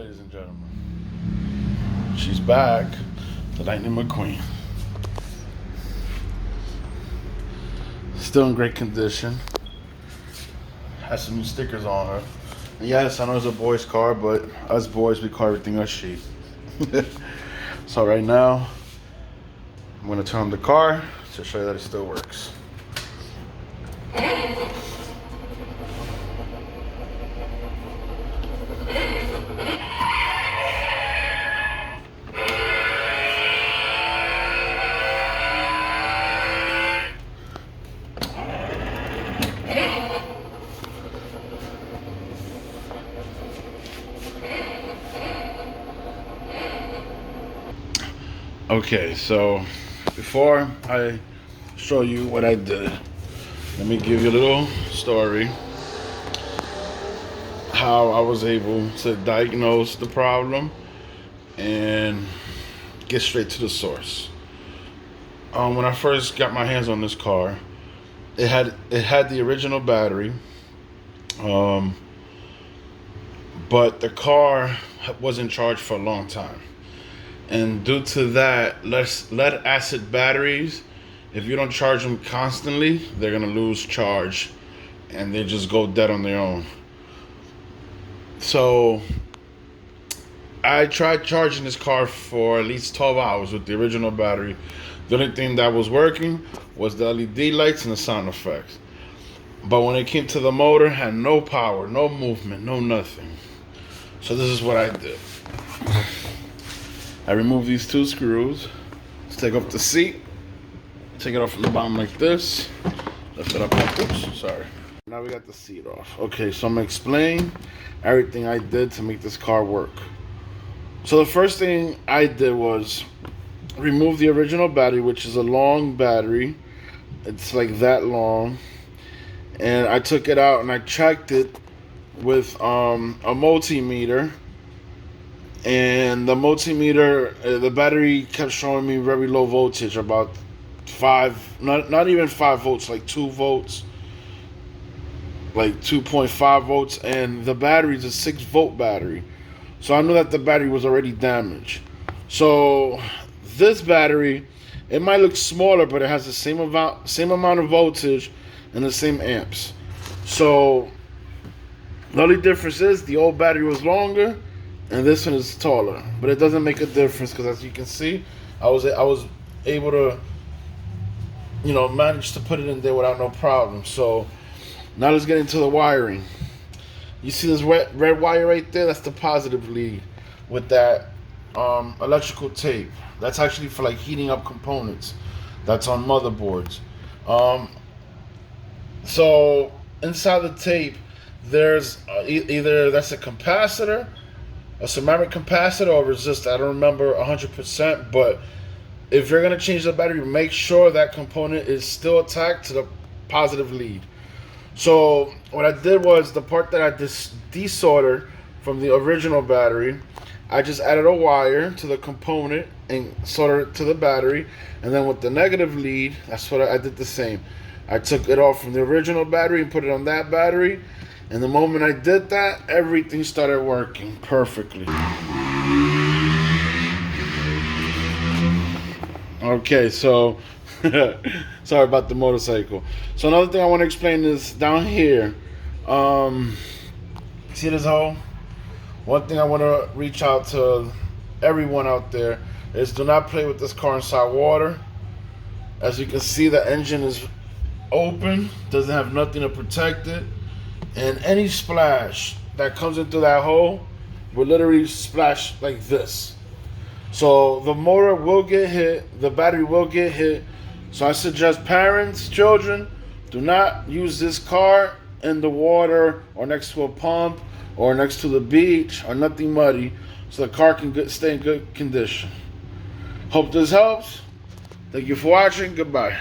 ladies and gentlemen. She's back, the Lightning Mcqueen. Still in great condition. Has some new stickers on her. And yes, I know it's a boy's car, but us boys, we call everything a she. So right now, I'm gonna turn on the car to show you that it still works. Okay, so before I show you what I did, let me give you a little story how I was able to diagnose the problem and get straight to the source. When I first got my hands on this car, it had the original battery, but the car wasn't charged for a long time. And due to that, lead acid batteries, if you don't charge them constantly, they're gonna lose charge and they just go dead on their own. So I tried charging this car for at least 12 hours with the original battery. The only thing that was working was the LED lights and the sound effects. But when it came to the motor, it had no power, no movement, no nothing. So this is what I did. I removed these two screws. Let's take off the seat. Take it off from the bottom like this. Lift it up. Oops, sorry. Now we got the seat off. Okay, so I'm gonna explain everything I did to make this car work. So the first thing I did was remove the original battery, which is a long battery. It's like that long. And I took it out and I checked it with a multimeter. And the multimeter, the battery kept showing me very low voltage, about not even 5 volts, like 2 volts, like 2.5 volts. And the battery is a 6-volt battery. So I knew that the battery was already damaged. So this battery, it might look smaller, but it has the same amount of voltage and the same amps. So the only difference is the old battery was longer and this one is taller, but it doesn't make a difference because, as you can see, I was able to, manage to put it in there without no problem. So now let's get into the wiring. You see this red wire right there? That's the positive lead with that electrical tape. That's actually for like heating up components. That's on motherboards. So inside the tape, there's either that's a capacitor, a ceramic capacitor, or resistor. I don't remember 100%, but if you're gonna change the battery, make sure that component is still attached to the positive lead. So what I did was the part that I desoldered from the original battery, I just added a wire to the component and soldered it to the battery. And then with the negative lead, that's what I did the same. I took it off from the original battery and put it on that battery. And the moment I did that, everything started working perfectly. Okay, so sorry about the motorcycle. So another thing I want to explain is down here. See this hole? One thing I want to reach out to everyone out there is do not play with this car inside water. As you can see, the engine is open, doesn't have nothing to protect it. And any splash that comes into that hole will literally splash like this. So the motor will get hit, the battery will get hit. So I suggest parents, children, do not use this car in the water or next to a pump or next to the beach or nothing muddy, so the car can stay in good condition. Hope this helps. Thank you for watching. Goodbye.